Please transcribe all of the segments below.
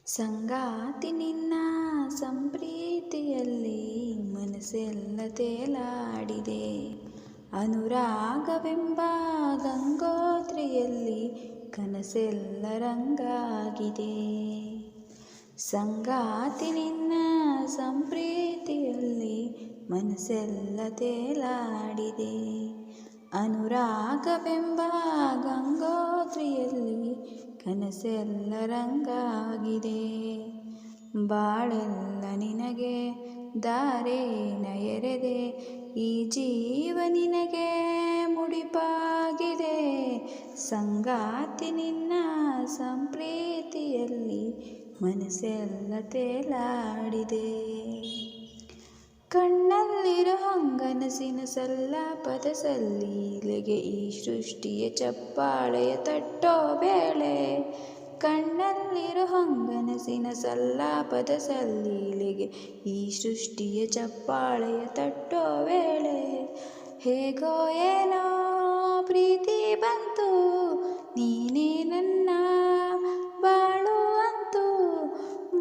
ಸಂಗಾತಿ ನಿನ್ನ ಸಂಪ್ರೀತಿಯಲ್ಲಿ ಮನಸ್ಸೆಲ್ಲ ತೇಲಾಡಿದೆ. ಅನುರಾಗವೆಂಬ ಗಂಗೋತ್ರಿಯಲ್ಲಿ ಕನಸೆಲ್ಲ ರಂಗಾಗಿದೆ. ಸಂಗಾತಿ ನಿನ್ನ ಸಂಪ್ರೀತಿಯಲ್ಲಿ ಮನಸ್ಸೆಲ್ಲ ತೇಲಾಡಿದೆ. ಅನುರಾಗವೆಂಬ ಗಂಗೋತ್ರಿಯಲ್ಲಿ ಕನಸೆಲ್ಲ ರಂಗಾಗಿದೆ. ಬಾಳೆಲ್ಲ ನಿನಗೆ ದಾರೇನ ಎರೆದೆ, ಈ ಜೀವ ನಿನಗೆ ಮುಡಿಪಾಗಿದೆ. ಸಂಗಾತಿ ನಿನ್ನ ಸಂಪ್ರೀತಿಯಲ್ಲಿ ಮನಸ್ಸೆಲ್ಲ ತೇಲಾಡಿದೆ. ಕಣ್ಣಲ್ಲಿರೋ ಹಂಗನಸಿನ ಸಲ್ಲಾಪದ ಸಲ್ಲೀಲೆಗೆ ಈ ಸೃಷ್ಟಿಯ ಚಪ್ಪಾಳೆಯ ತಟ್ಟೋ ವೇಳೆ. ಕಣ್ಣಲ್ಲಿರೋ ಹಂಗನಸಿನ ಸಲ್ಲಾಪದ ಸಲ್ಲೀಲೆಗೆ ಈ ಸೃಷ್ಟಿಯ ಚಪ್ಪಾಳೆಯ ತಟ್ಟೋ ವೇಳೆ. ಹೇಗೋ ಏನೋ ಪ್ರೀತಿ ಬಂತು, ನೀನೇ ನನ್ನ ಬಾಳು ಅಂತು.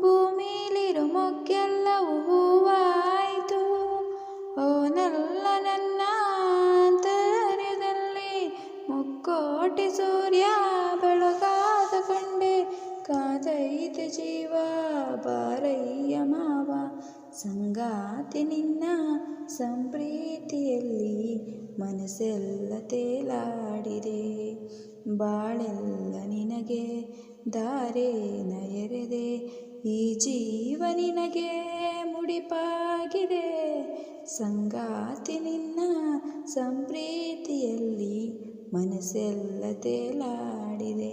ಭೂಮಿಲಿರೋ ಮೊಗ್ಗೆಲ್ಲವೂ ಹೂವಾಯಿತು. ಓನಲ್ಲ ನನ್ನ ಅಂತರ್ಯದಲ್ಲಿ ಮುಕ್ಕೋಟಿ ಸೂರ್ಯ ಬೆಳಗಾದ ಕಂಡೆ. ಕಾದೈತೆ ಜೀವ ಬಾರಯ್ಯ ಮಾವ. ಸಂಗಾತಿ ನಿನ್ನ ಸಂಪ್ರೀತಿಯಲ್ಲಿ ಮನಸ್ಸೆಲ್ಲ ತೇಲಾಡಿದೆ. ಬಾಳೆಲ್ಲ ನಿನಗೆ ದಾರೇನ ಎರೆದೆ, ಈ ಜೀವ ನಿನಗೆ ಮುಡಿಪಾಗಿದೆ. ಸಂಗಾತಿ ನಿನ್ನ ಸಂಪ್ರೀತಿಯಲ್ಲಿ ಮನಸ್ಸೆಲ್ಲ ತೇಲಾಡಿದೆ.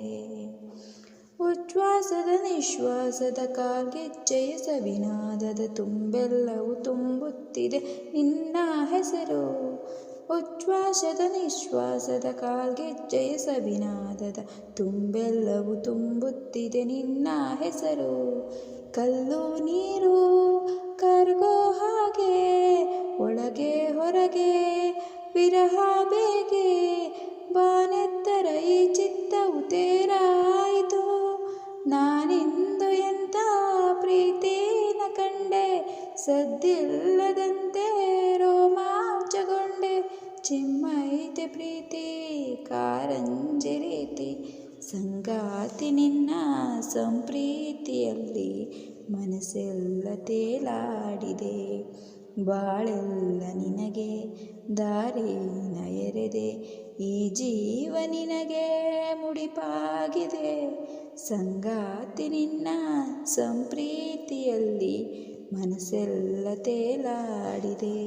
ಉಚ್ಛ್ವಾಸದ ನಿಶ್ವಾಸದ ಕಾಲ್ಗೆಜ್ಜೆಯ ಸವಿನಾದದ ತುಂಬೆಲ್ಲವೂ ತುಂಬುತ್ತಿದೆ ನಿನ್ನ ಹೆಸರು. ಉಚ್ಛ್ವಾಸದ ನಿಶ್ವಾಸದ ಕಾಲ್ಗೆಜ್ಜೆಯ ಸವಿನಾದದ ತುಂಬೆಲ್ಲವೂ ತುಂಬುತ್ತಿದೆ ನಿನ್ನ ಹೆಸರು. ಕಲ್ಲು ನೀರು ಕರಗೋ ಹಾಗೆ ಒಳಗೆ ಹೊರಗೆ ವಿರಹ ಬೇಗೆ. ಬಾನೆತ್ತರ ಈ ಚಿತ್ತವು ತೇರಾಯಿತು. ನಾನಿಂದು ಎಂಥ ಪ್ರೀತಿನ ಕಂಡೆ, ಸದ್ದಿಲ್ಲದಂತೆ ರೋಮಾಂಚಗೊಂಡೆ. ಚಿಮ್ಮೈತೆ ಪ್ರೀತಿ ಕಾರಂಜಿ ರೀತಿ. ಸಂಗಾತಿ ನಿನ್ನ ಸಂಪ್ರೀತಿಯಲ್ಲಿ ಮನಸ್ಸೆಲ್ಲ ತೇಲಾಡಿದೆ. ಬಾಳೆಲ್ಲ ನಿನಗೆ ದಾರೇನ ಎರೆದೆ, ಈ ಜೀವ ನಿನಗೆ ಮುಡಿಪಾಗಿದೆ. ಸಂಗಾತಿ ನಿನ್ನ ಸಂಪ್ರೀತಿಯಲ್ಲಿ ಮನಸ್ಸೆಲ್ಲ ತೇಲಾಡಿದೆ.